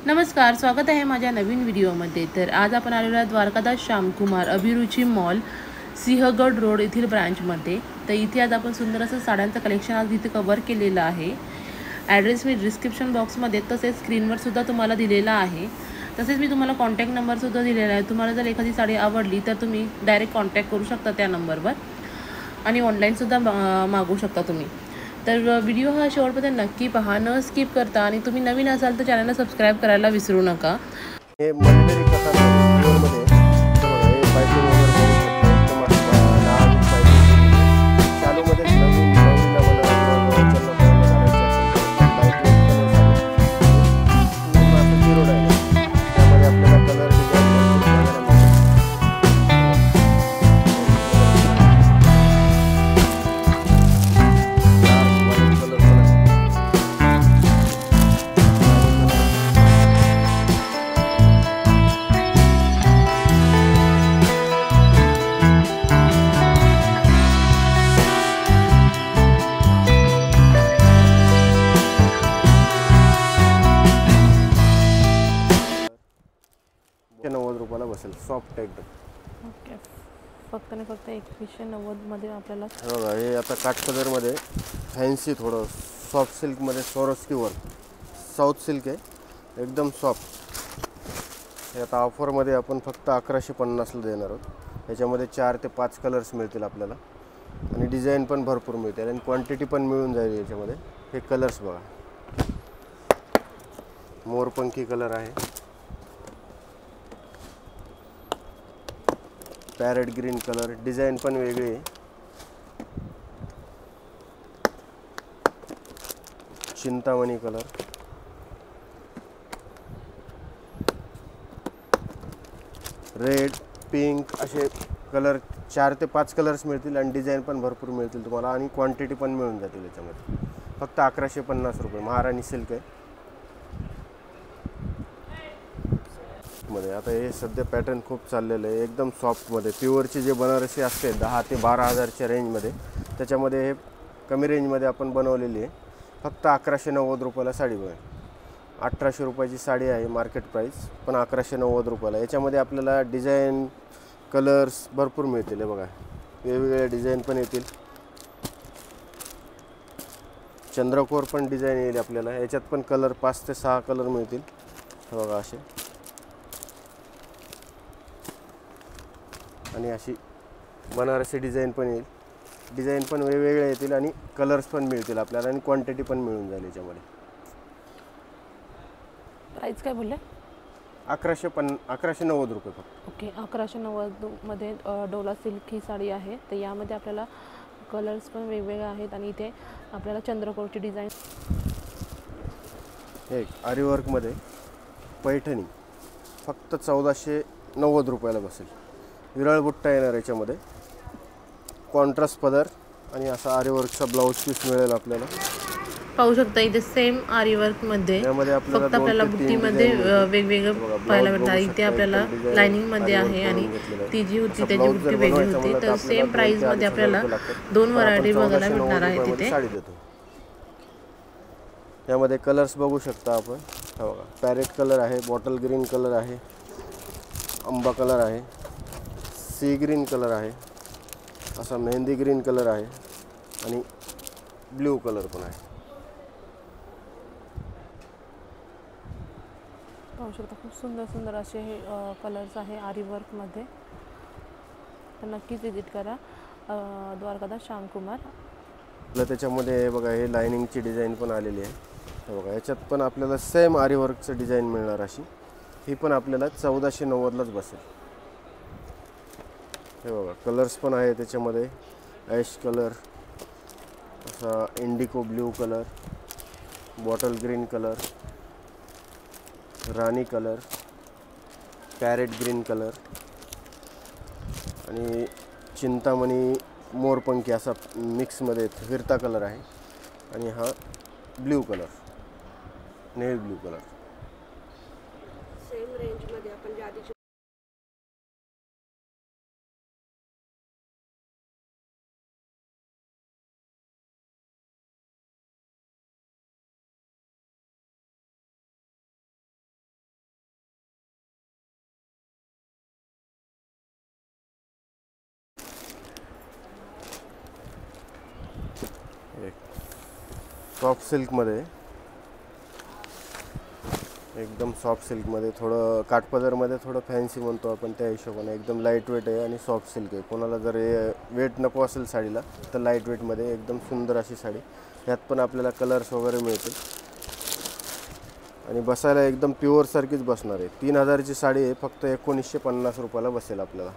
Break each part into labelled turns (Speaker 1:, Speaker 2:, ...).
Speaker 1: नमस्कार, स्वागत आहे माझ्या नवीन व्हिडिओमध्ये। तर आज आपण आलेलो आहे द्वारकादास श्यामकुमार अभिरुची मॉल सिंहगड रोड येथील ब्रांचमध्ये। तर इथे आज आपण सुंदर असं साड्यांचं कलेक्शन आज इथे कव्हर केलेलं आहे। ॲड्रेस मी डिस्क्रिप्शन बॉक्समध्ये तसेच स्क्रीनवर सुद्धा तुम्हाला दिलेला आहे। तसेच मी तुम्हाला कॉन्टॅक्ट नंबर सुद्धा दिलेला आहे। तुम्हाला जर एखादी साडी आवडली तर तुम्ही डायरेक्ट कॉन्टॅक्ट करू शकता त्या नंबरवर आणि ऑनलाईन सुद्धा मागवू शकता तुम्ही। तर व्हिडिओ हा शेवटपर्यंत नक्की पहा, न स्किप करता। आणि तुम्ही नवीन असाल तर चॅनलला सबस्क्राईब करायला विसरू नका।
Speaker 2: हे मल्लेरी कथांमध्ये प्युअरमध्ये हे पायपिंग वगैरे बघू शकता, एकदम असं नाजूक पायपिंग चालूमध्ये नवीन नवरीला बनवायचं घरायचं असेल लाईट वेट कलर्स आहे, पूर्ण असं झिरो डायमंड, त्यामध्ये आपल्याला कलर डिझाईन भरपूर ₹90 बसेल, सॉफ्ट एकदम।
Speaker 1: ओके, फक्त आणि फक्त 2190 आपल्याला
Speaker 2: बघा हे आता काठपदरमध्ये फॅन्सी थोडं सॉफ्ट सिल्कमध्ये सोरोस्की वर्क साऊथ सिल्क आहे, एकदम सॉफ्ट। हे आता ऑफरमध्ये आपण फक्त 1150ला देणार आहोत। याच्यामध्ये 4 ते 5 कलर्स मिळतील आपल्याला आणि डिझाईन पण भरपूर मिळतील आणि क्वांटिटी पण मिळून जाईल याच्यामध्ये। हे कलर्स बघा, मोरपंखी कलर आहे, पॅरेट ग्रीन कलर, डिझाईन पण वेगळी आहे, चिंतामणी कलर, रेड, पिंक असे कलर 4 ते 5 कलर्स मिळतील आणि डिझाईन पण भरपूर मिळतील तुम्हाला आणि क्वांटिटी पण मिळून जातील याच्यामध्ये। फक्त ₹1150 महाराणी सिल्क आहे मध्ये। आता हे सध्या पॅटर्न खूप चाललेलं आहे, एकदम सॉफ्टमध्ये प्युअरचे जे बनारसी असते 10 ते 12,000च्या रेंजमध्ये, त्याच्यामध्ये हे कमी रेंजमध्ये आपण बनवलेली आहे। फक्त ₹1190 साडी मिळेल। ₹1800ची साडी आहे मार्केट प्राईस, पण ₹1190। याच्यामध्ये आपल्याला डिझाईन कलर्स भरपूर मिळतील। हे बघा वेगवेगळे डिझाईन पण येतील, चंद्रकोर पण डिझाईन येईल आपल्याला। याच्यात पण कलर 5 ते 6 कलर मिळतील। हे बघा असे, आणि अशी बनारसी डिझाईन पण येईल, डिझाईन पण वेगवेगळे येतील आणि कलर्स पण मिळतील आपल्याला आणि क्वांटिटी पण मिळून जाईल याच्यामध्ये।
Speaker 1: प्राईस काय बोलले?
Speaker 2: ₹1190 फक्त।
Speaker 1: ओके, 1190मध्ये डोला सिल्क ही साडी आहे। तर यामध्ये आपल्याला कलर्स पण वेगवेगळे आहेत आणि इथे आपल्याला चंद्रकोरची डिझाईन,
Speaker 2: एक आरीवर्कमध्ये पैठणी फक्त ₹1490 बसेल। विरळ बुट्टा येणार याच्यामध्ये, कॉन्ट्रास्ट पदर आणि असा आरीवर्कचा ब्लाऊज पीस मिळेल आपल्याला।
Speaker 1: पाहू शकता इथे सेम आरी वर्कमध्ये फक्त आपल्याला बुट्टीमध्ये वेगवेगळं पाहायला भेटणार। इथे आपल्याला लाइनिंगमध्ये आहे आणि ती जी होती त्याची बुट्टी वेगळी होती। तर सेम प्राईसमध्ये आपल्याला 2 व्हरायटी बघायला भेटणार आहे तिथे।
Speaker 2: साडी देतो, यामध्ये कलर्स बघू शकता आपण। हा बघा पॅरेट कलर आहे, बॉटल ग्रीन कलर आहे, आंबा कलर आहे, सी ग्रीन कलर आहे, असा मेहंदी ग्रीन कलर आहे आणि ब्ल्यू कलर पण आहे।
Speaker 1: पाहू शकता खूप सुंदर सुंदर असे हे कलर्स आहे आरी वर्कमध्ये। तर नक्कीच विजिट करा द्वारकादास श्यामकुमार।
Speaker 2: त्याच्यामध्ये बघा हे लाइनिंगची डिझाईन पण आलेली आहे। हे बघा याच्यात पण आपल्याला सेम आरी वर्कचं डिझाईन मिळणार अशी, ही पण आपल्याला 1490लाच बसेल। हे बघा कलर्स पण आहे त्याच्यामध्ये, ॲश कलर, असा indigo blue colour, bottle green colour, राणी कलर, पॅरेट ग्रीन कलर आणि चिंतामणी मोरपंखी असा मिक्समध्ये फिरता कलर आहे आणि हा blue colour, navy blue colour.
Speaker 3: Same रेंजमध्ये आपण जे आधी
Speaker 2: सॉफ्ट सिल्कमध्ये, एकदम सॉफ्ट सिल्कमध्ये, थोडं काठपदरमध्ये थोडं फॅन्सी म्हणतो आपण त्या हिशोबाने. एकदम लाईट वेट आहे आणि सॉफ्ट सिल्क आहे. कोणाला जर वेट नको असेल साडीला तर लाईट वेटमध्ये एकदम सुंदर अशी साडी. यात पण आपल्याला कलर्स वगैरे मिळतील आणि बसायला एकदम प्युअरसारखीच बसणार आहे. 3000ची साडी आहे, फक्त 1950 रुपयाला बसेल आपल्याला.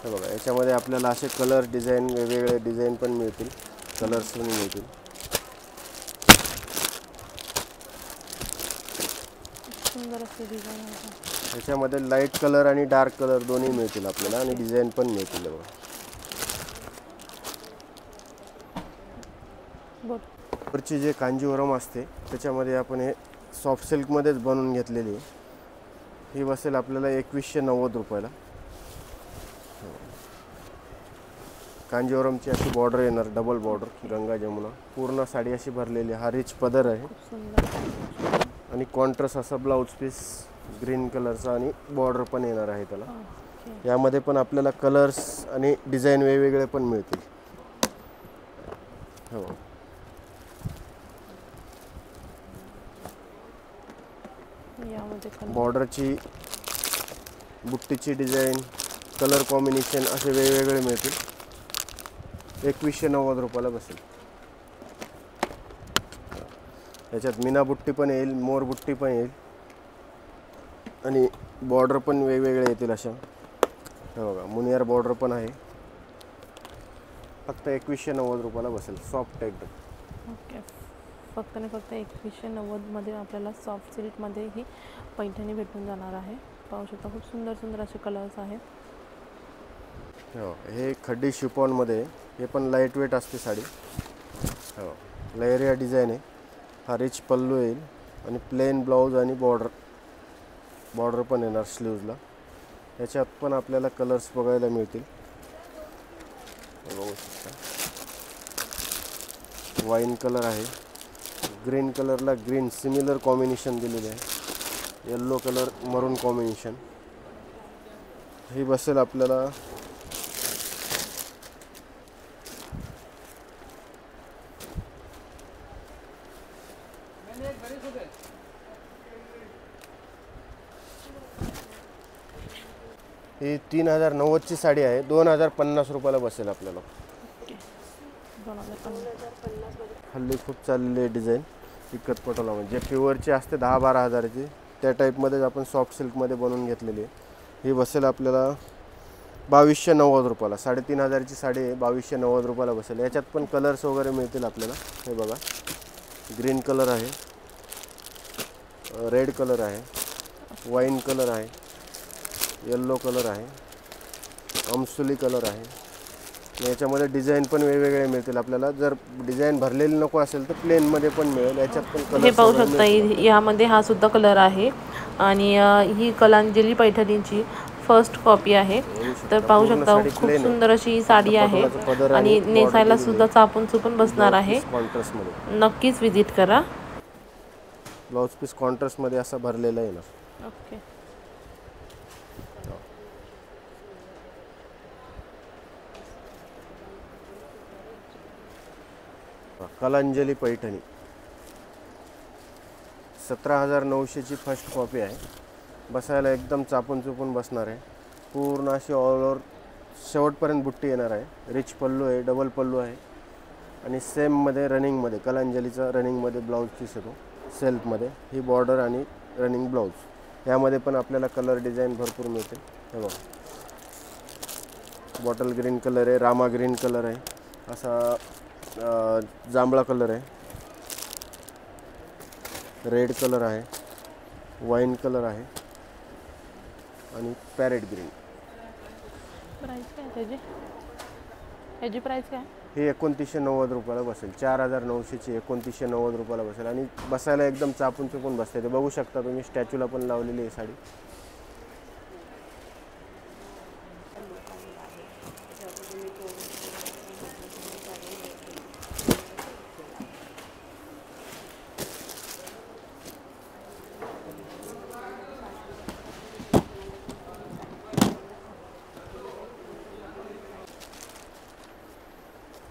Speaker 2: हे बघा, याच्यामध्ये आपल्याला असे कलर डिझाईन, वेगवेगळे डिझाईन पण मिळतील, कलर्स पण मिळतील.
Speaker 1: सुंदर असे डिझाईन आहे.
Speaker 2: याच्यामध्ये लाईट कलर आणि डार्क कलर दोन्ही मिळतील आपल्याला आणि डिझाईन पण मिळतील. बघा, वरची जे कांजीवरम असते त्याच्यामध्ये आपण हे सॉफ्ट सिल्कमध्येच बनवून घेतलेली आहे. ही बसेल आपल्याला 2190 रुपयाला. कांजीवरमची अशी बॉर्डर येणार, डबल बॉर्डर, गंगा जमुना. पूर्ण साडी अशी भरलेली. हा रिच पदर आहे आणि कॉन्ट्रास्ट असा ब्लाऊज पीस ग्रीन कलरचा आणि बॉर्डर पण येणार आहे त्याला. यामध्ये पण आपल्याला कलर्स आणि डिझाईन वेगवेगळे पण मिळतील. हो, बॉर्डरची, बुट्टीची डिझाईन, कलर कॉम्बिनेशन असे वेगवेगळे मिळतील. 2190 रुपयाला बसेल. याच्यात मीना बुट्टी पण येईल, मोर बुट्टी पण येईल आणि बॉर्डर पण वेगवेगळे येतील अशा. हे बघा, मुनियार बॉर्डर पण आहे. फक्त 2190 रुपयाला बसेल. सॉफ्ट एकदम.
Speaker 1: ओके, फक्त आणि फक्त 2190मध्ये आपल्याला सॉफ्ट सिल्कमध्ये ही पैठणी भेटून जाणार आहे. पाहू शकता, खूप सुंदर सुंदर असे कलर्स आहेत.
Speaker 2: हो, हे खड्डी शिफॉनमध्ये, हे पण लाईट वेट असते साडी. हो, लेहरिया डिझाईन आहे. हा रिच पल्लू येईल आणि प्लेन ब्लाऊज आणि बॉर्डर पण येणार स्लीव्जला. याच्यात पण आपल्याला कलर्स बघायला मिळतील. बघू शकता, वाईन कलर आहे, ग्रीन कलरला ग्रीन सिमिलर कॉम्बिनेशन दिलेले आहे, येल्लो कलर मरून कॉम्बिनेशन. ही बसेल आपल्याला ही 3090ची साडी आहे. 2050 रुपयाला बसेल आपल्याला. हल्ली खूप चाललेली डिझाईन इकत पटोला, म्हणजे प्युअरची असते 10-12 हजाराची, त्या टाईपमध्येच आपण सॉफ्ट सिल्कमध्ये बनवून घेतलेली आहे. ही बसेल आपल्याला 2290 रुपयाला. 3500ची साडी आहे, 2290 रुपयाला बसेल. याच्यात पण कलर्स वगैरे मिळतील आपल्याला. हे बघा, ग्रीन कलर आहे, रेड कलर आहे, वाईन कलर आहे, येल्लो कलर आहे, अमसुली कलर आहे. याच्यामध्ये डिझाईन पण वेगवेगळे मिळतील आपल्याला. जर डिझाईन भरलेली नको असेल तर प्लेनमध्ये पण मिळेल. याच्यात पण कलर
Speaker 1: हे पाहू शकता, यामध्ये हा सुद्धा कलर आहे आणि ही कलांजली पैठणीची फर्स्ट कॉपी आहे. तर पाहू शकता, खूप सुंदर अशी साडी आहे आणि नेसायला सुद्धा चापून चुपून बसणार आहे. नक्कीच विजिट करा.
Speaker 2: ब्लाउज पीस कॉन्ट्रास्टमध्ये असा भरलेला आहे ना.
Speaker 1: ओके,
Speaker 2: कलांजली पैठणी 17900ची फर्स्ट कॉपी आहे. बसायला एकदम चापून चुपून बसणार आहे. पूर्ण अशी ऑल ओव्हर शेवटपर्यंत बुट्टी येणार आहे. रिच पल्लू आहे, डबल पल्लू आहे आणि सेममध्ये रनिंगमध्ये, कलांजलीचा रनिंगमध्ये ब्लाऊज पीस येतो सेल्फमध्ये. ही बॉर्डर आणि रनिंग ब्लाऊज. यामध्ये पण आपल्याला कलर डिझाईन भरपूर मिळते. हे बघा, बॉटल ग्रीन कलर आहे, रामा ग्रीन कलर आहे, असा जांभळा कलर आहे, रेड कलर आहे, वाईन कलर आहे आणि पॅरेट ग्रीन.
Speaker 1: प्राइस काय त्याची? ह्याची प्राइस काय?
Speaker 2: ही 2990 रुपयाला बसेल. 4900ची 2990 रुपयाला बसेल आणि बसायला एकदम चापून चुपून बसते. ते बघू शकता तुम्ही, स्टॅच्यूला पण लावलेली आहे साडी.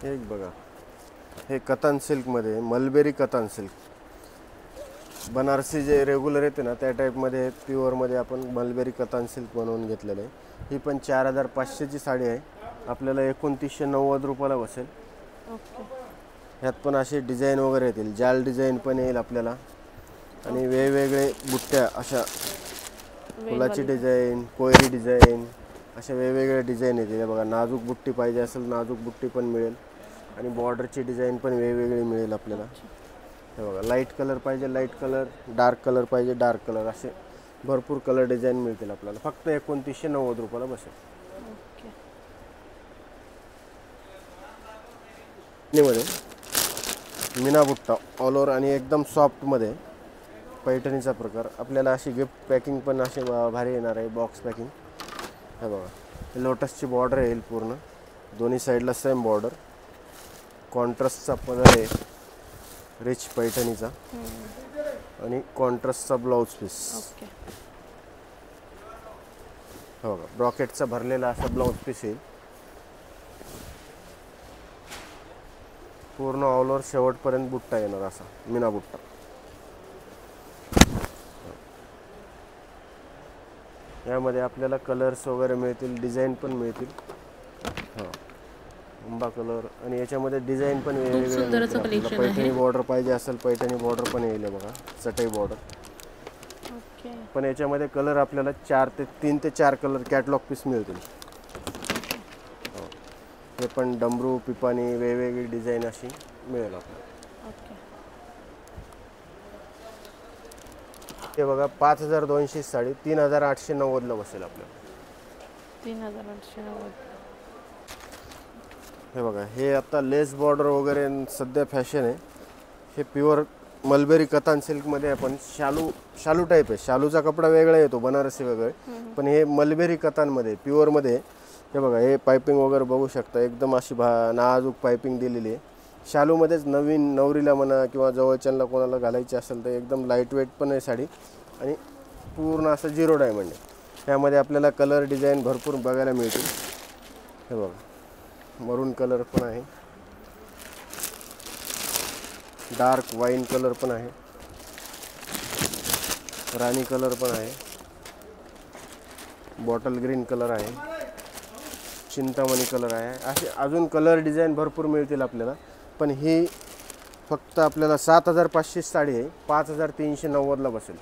Speaker 2: एक बघा, हे कतान सिल्कमध्ये मलबेरी कतान सिल्क, बनारसी जे रेग्युलर येते ना त्या टाईपमध्ये प्युअरमध्ये आपण मलबेरी कतान सिल्क बनवून घेतलेलं आहे. ही पण 4500ची साडी आहे. आपल्याला 2990 रुपयाला बसेल.
Speaker 1: ओके.
Speaker 2: ह्यात पण असे डिझाईन वगैरे येतील, जाल डिझाईन पण येईल आपल्याला आणि वेगवेगळे बुट्ट्या, अशा फुलाची डिझाईन, कोयरी डिझाईन, अशा वेगवेगळ्या डिझाईन येतील. हे बघा, नाजूक बुट्टी पाहिजे असेल नाजूक बुट्टी पण मिळेल आणि बॉर्डरची डिझाईन पण वेगवेगळी मिळेल आपल्याला. हे बघा, लाईट कलर पाहिजे लाईट कलर, डार्क कलर पाहिजे डार्क कलर, असे भरपूर कलर डिझाईन मिळतील आपल्याला. फक्त 2990 रुपयाला बसेल. मध्ये मीना बुट्टा ऑल ओव्हर आणि एकदम सॉफ्टमध्ये पैठणीचा प्रकार. आपल्याला अशी गिफ्ट पॅकिंग पण असे भारी येणार आहे, बॉक्स पॅकिंग. हे बघा, लोटसची बॉर्डर येईल पूर्ण, दोन्ही साईडला सेम बॉर्डर. कॉन्ट्रास्टचा पदर आहे रिच पैठणीचा आणि कॉन्ट्रास्टचा ब्लाऊज पीस. हे बघा, ब्रॉकेटचा भरलेला असा ब्लाऊज पीस येईल. पूर्ण ऑल ओव्हर शेवटपर्यंत बुट्टा येणार असा मीना बुट्टा. यामध्ये आपल्याला कलर्स वगैरे मिळतील, डिझाईन पण मिळतील. हां, आंबा कलर आणि याच्यामध्ये डिझाईन पण वेगवेगळे मिळतील. पैठणी बॉर्डर पाहिजे असेल पैठणी बॉर्डर पण येईल. बघा, चटई बॉर्डर. पण याच्यामध्ये कलर आपल्याला 3 ते 4 कलर कॅटलॉग पीस मिळतील. हे पण डमरू पिपाणी वेगवेगळी डिझाईन अशी मिळेल आपल्याला. हे बघा, 5200 साडी 3890ला बसेल आपल्याला.
Speaker 1: 3890.
Speaker 2: हे बघा, हे आता लेस बॉर्डर वगैरे सध्या फॅशन आहे. हे प्युअर मलबेरी कतान सिल्कमध्ये आपण शालू टाईप आहे. शालूचा कपडा वेगळा येतो, बनारसी वगैरे, पण हे मलबेरी कतानमध्ये प्युअरमध्ये. हे बघा, हे पायपिंग वगैरे बघू शकता, एकदम अशी नाजूक पायपिंग दिलेली आहे. शालूमध्येच नवीन नवरीला म्हणा किंवा जवळच्यांना कोणाला घालायची असेल तर एकदम लाईट वेट पण आहे साडी आणि पूर्ण असं 0 डायमंड आहे. त्यामध्ये आपल्याला कलर डिझाईन भरपूर बघायला मिळतील. हे बघा, मरून कलर पण आहे, डार्क वाईन कलर पण आहे, राणी कलर पण आहे, बॉटल ग्रीन कलर आहे, चिंतामणी कलर आहे. असे अजून कलर डिझाईन भरपूर मिळतील आपल्याला. पण ही फक्त आपल्याला 7500 साडी आहे, 5390ला बसेल.